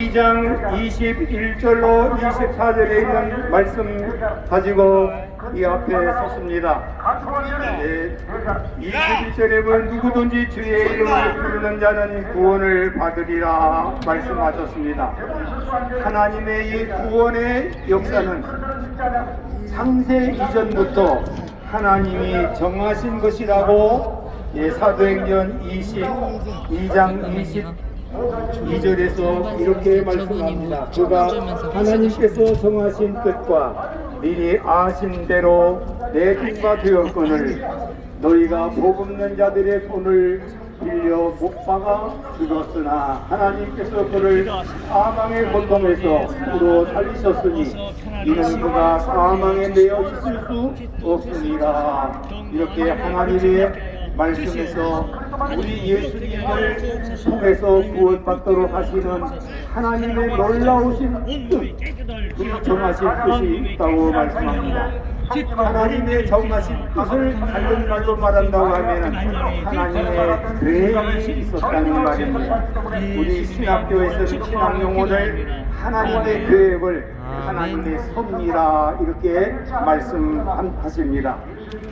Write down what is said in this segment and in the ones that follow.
2장 21절로 24절에 있는 말씀 가지고 이 앞에 섰습니다. 21절에 보면 누구든지 주의 이름을 부르는 자는 구원을 받으리라 말씀하셨습니다. 하나님의 이 구원의 역사는 창세 이전부터 하나님이 정하신 것이라고 사도행전 22장 22절에서 이렇게 말씀합니다. 그가 하나님께서 정하신 뜻과 미리 아신 대로 내 뜻과 되었거늘 너희가 복음는 자들의 손을 빌려 못 박아 죽었으나 하나님께서 그를 사망의 고통에서 풀어 살리셨으니 이는 그가 사망에 매여 있을 수 없으니라. 이렇게 하나님의 말씀에서 우리 예수님을 통해서 구원받도록 하시는 하나님의 놀라우신 뜻, 정하신 뜻이 있다고 말씀합니다. 하나님의 정하신 뜻을 다른 말로 말한다고 하면 하나님의 계획이 있었다는 말입니다. 우리 신학교에서는 신학 용어를 하나님의 계획을 하나님의 섭리라 이렇게 말씀하십니다.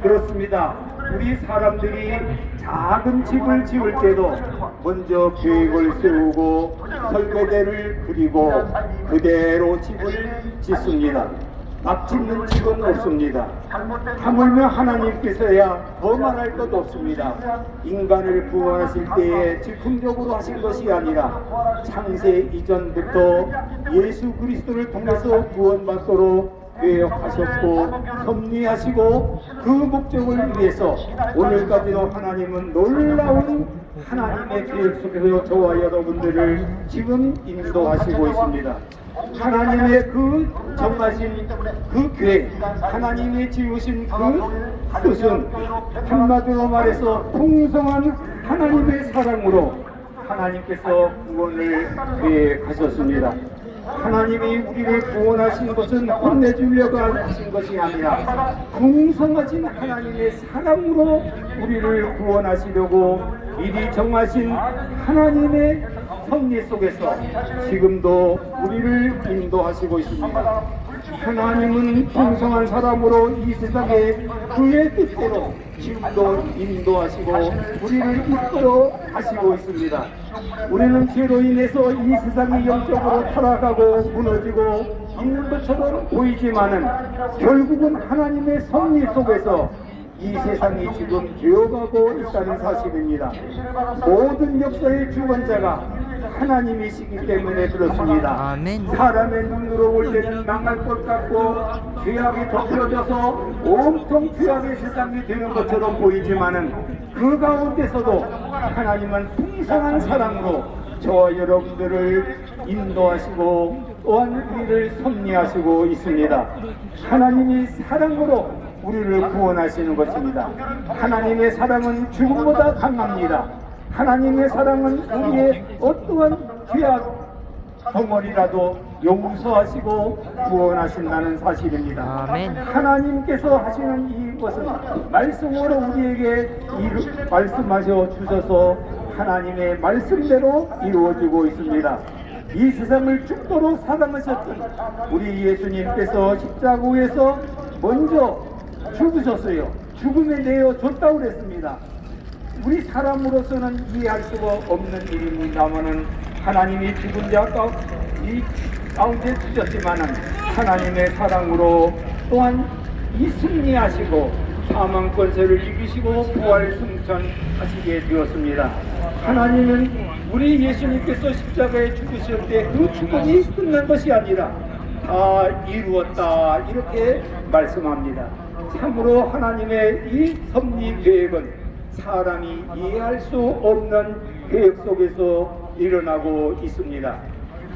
그렇습니다. 우리 사람들이 작은 집을 지을 때도 먼저 계획을 세우고 설계대를 그리고 그대로 집을 짓습니다. 막 짓는 집은 없습니다. 하물며 하나님께서야 더 말할 것 없습니다. 인간을 구원하실 때에 즉흥적으로 하신 것이 아니라 창세 이전부터 예수 그리스도를 통해서 구원받도록 계획하셨고 섭리하시고 그 목적을 위해서 오늘까지도 하나님은 놀라운 하나님의 계획 속에서 저와 여러분들을 지금 인도하시고 있습니다. 하나님의 그 정하신 그 계획, 하나님이 지으신 그 뜻은 한마디로 말해서 풍성한 하나님의 사랑으로 하나님께서 구원을 계획하셨습니다. 하나님이 우리를 구원하신 것은 혼내주려고 하신 것이 아니라 풍성하신 하나님의 사랑으로 우리를 구원하시려고 미리 정하신 하나님의 섭리 속에서 지금도 우리를 인도하시고 있습니다. 하나님은 풍성한 사람으로 이 세상에 그의 뜻대로 지금도 인도하시고 우리를 이끌어 가시고 있습니다. 우리는 죄로 인해서 이 세상이 영적으로 타락하고 무너지고 있는 것처럼 보이지만은 결국은 하나님의 섭리 속에서 이 세상이 지금 되어가고 있다는 사실입니다. 모든 역사의 주관자가 하나님이시기 때문에 그렇습니다. 아멘. 사람의 눈으로 볼 때는 망할 것 같고 죄악이 덮여져서 온통 죄악의 세상이 되는 것처럼 보이지만은 그 가운데서도 하나님은 풍성한 사랑으로 저와 여러분들을 인도하시고 또한 우리를 섭리하시고 있습니다. 하나님이 사랑으로 우리를 구원하시는 것입니다. 하나님의 사랑은 죽음보다 강합니다. 하나님의 사랑은 우리의 어떠한 죄악 덩어리라도 용서하시고 구원하신다는 사실입니다. 아멘. 하나님께서 하시는 이것은 말씀으로 우리에게 말씀하셔 주셔서 하나님의 말씀대로 이루어지고 있습니다. 이 세상을 죽도록 사랑하셨던 우리 예수님께서 십자가에서 먼저 죽으셨어요. 죽음에 내어 줬다고 그랬습니다. 우리 사람으로서는 이해할 수가 없는 일입니다마는 하나님이 죽은 자 가운데 주셨지만은 하나님의 사랑으로 또한 이 승리하시고 사망 권세를 이기시고 부활 승천하시게 되었습니다. 하나님은 우리 예수님께서 십자가에 죽으실 때 그 죽음이 끝난 것이 아니라 다 이루었다 이렇게 말씀합니다. 참으로 하나님의 이 섭리 계획은 사람이 이해할 수 없는 계획 속에서 일어나고 있습니다.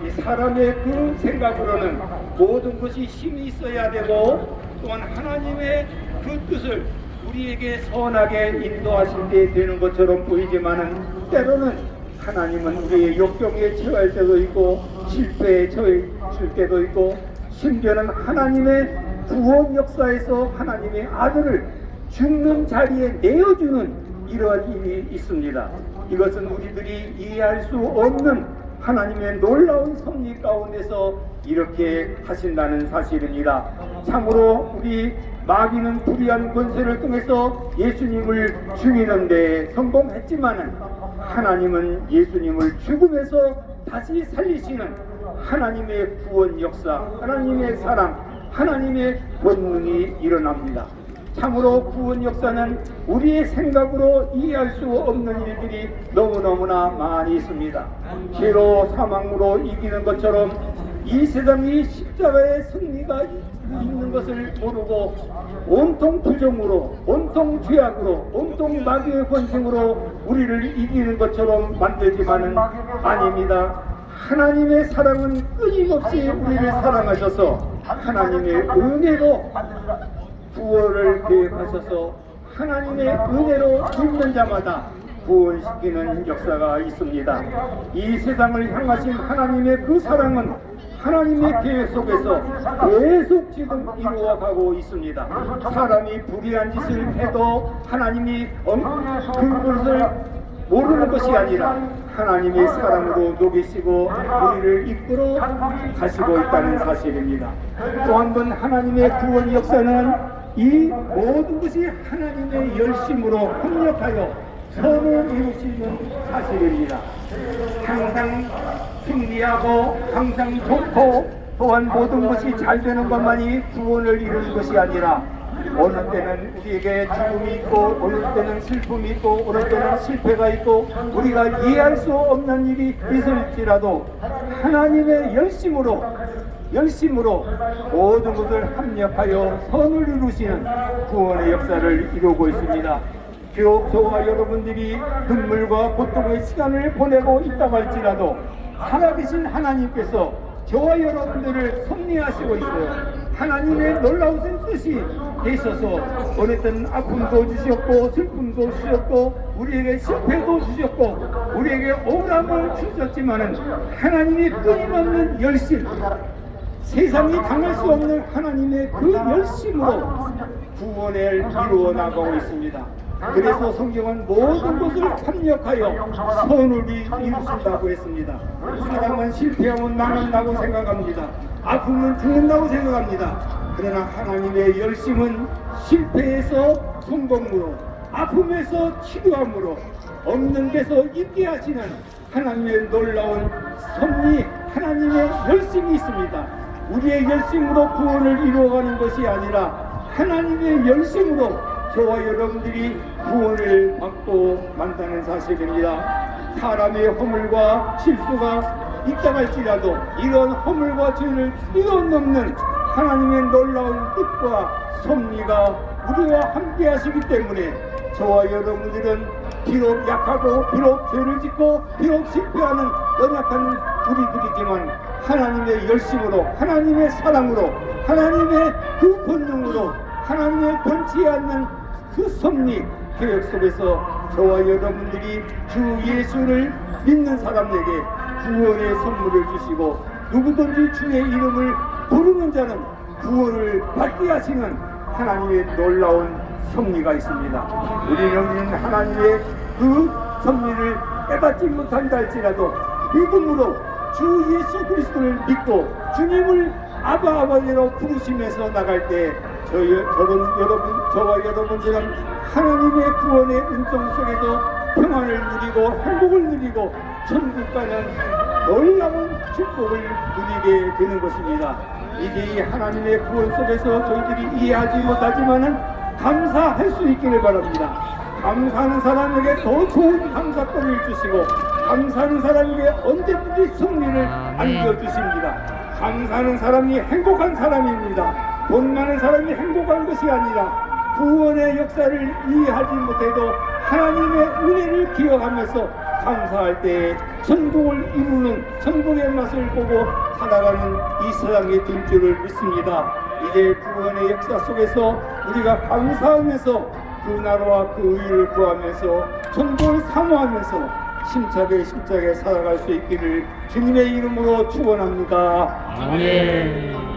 이 사람의 그 생각으로는 모든 것이 힘이 있어야 되고 또한 하나님의 그 뜻을 우리에게 선하게 인도하실 때 되는 것처럼 보이지만은 때로는 하나님은 우리의 역경에 처할 때도 있고 실패에 처할 때도 있고 심지어는 하나님의 구원 역사에서 하나님의 아들을 죽는 자리에 내어주는 이러한 일이 있습니다. 이것은 우리들이 이해할 수 없는 하나님의 놀라운 섭리 가운데서 이렇게 하신다는 사실입니다. 참으로 우리 마귀는 불의한 권세를 통해서 예수님을 죽이는데 성공했지만은 하나님은 예수님을 죽음에서 다시 살리시는 하나님의 구원 역사, 하나님의 사랑, 하나님의 권능이 일어납니다. 참으로 구원 역사는 우리의 생각으로 이해할 수 없는 일들이 너무너무나 많이 있습니다. 죄로 사망으로 이기는 것처럼 이 세상이 십자가의 승리가 있는 것을 모르고 온통 부정으로, 온통 죄악으로, 온통 마귀의 권세로 우리를 이기는 것처럼 만들지만은 아닙니다. 하나님의 사랑은 끊임없이 우리를 사랑하셔서 하나님의 은혜로 구원을 계획하셔서 하나님의 은혜로 믿는 자마다 구원시키는 역사가 있습니다. 이 세상을 향하신 하나님의 그 사랑은 하나님의 계획 속에서 계속 지금 이루어가고 있습니다. 사람이 불의한 짓을 해도 하나님이 그것을 모르는 것이 아니라 하나님의 사랑으로 녹이시고 우리를 이끌어 가시고 있다는 사실입니다. 또 한 번 하나님의 구원 역사는 이 모든 것이 하나님의 열심으로 협력하여 선을 이루시는 사실입니다. 항상 승리하고 항상 좋고 또한 모든 것이 잘 되는 것만이 구원을 이루는 것이 아니라 어느 때는 우리에게 죽음이 있고 어느 때는 슬픔이 있고 어느 때는 실패가 있고 우리가 이해할 수 없는 일이 있을지라도 하나님의 열심으로 모든 것을 합력하여 선을 이루시는 구원의 역사를 이루고 있습니다. 비록 저와 여러분들이 눈물과 고통의 시간을 보내고 있다고 할지라도 살아계신 하나님께서 저와 여러분들을 섭리하시고 있어요. 하나님의 놀라우신 뜻이 있어서 어느 때는 아픔도 주셨고 슬픔도 주셨고 우리에게 실패도 주셨고 우리에게 억울함을 주셨지만은 하나님이 끊임없는 열심, 세상이 당할 수 없는 하나님의 그 열심으로 구원을 이루어 나가고 있습니다. 그래서 성경은 모든 것을 합력하여 선을 이루신다고 했습니다. 사람은 실패하면 망한다고 생각합니다. 아프면 죽는다고 생각합니다. 그러나 하나님의 열심은 실패에서 성공으로, 아픔에서 치료함으로, 없는 데서 있게 하시는 하나님의 놀라운 섭리, 하나님의 열심이 있습니다. 우리의 열심으로 구원을 이루어가는 것이 아니라 하나님의 열심으로 저와 여러분들이 구원을 받고 만다는 사실입니다. 사람의 허물과 실수가 있다 할지라도 이런 허물과 죄를 뛰어넘는 하나님의 놀라운 뜻과 섭리가 우리와 함께 하시기 때문에 저와 여러분들은 비록 약하고 비록 죄를 짓고 비록 실패하는 연약한 우리들이지만 하나님의 열심으로, 하나님의 사랑으로, 하나님의 그 본능으로, 하나님의 변치 않는 그 섭리 계획 속에서 저와 여러분들이 주 예수를 믿는 사람에게 구원의 선물을 주시고 누구든지 주의 이름을 부르는 자는 구원을 받게 하시는 하나님의 놀라운 섭리가 있습니다. 우리는 하나님의 그 섭리를 깨닫지 못한다 할지라도 믿음으로 주 예수 그리스도를 믿고 주님을 아바 아버지로 부르시면서 나갈 때 저와 여러분들은 하나님의 구원의 은총 속에서 평안을 누리고 행복을 누리고 천국 가는 놀라운 축복을 누리게 되는 것입니다. 이제 이 하나님의 구원 속에서 저희들이 이해하지 못하지만은 감사할 수 있기를 바랍니다. 감사하는 사람에게 더 좋은 감사권을 주시고 감사하는 사람에게 언제든지 승리를 안겨주십니다. 감사하는 사람이 행복한 사람입니다. 돈 많은 사람이 행복한 것이 아니라 구원의 역사를 이해하지 못해도 하나님의 은혜를 기억하면서 감사할 때 천국을 이루는 천국의 맛을 보고 살아가는 이 세상에 들 줄을 믿습니다. 이제 구원의 역사 속에서 우리가 감사하면서 그 나라와 그 의를 구하면서 천국을 사모하면서 힘차게 살아갈 수 있기를 주님의 이름으로 축원합니다. 아멘.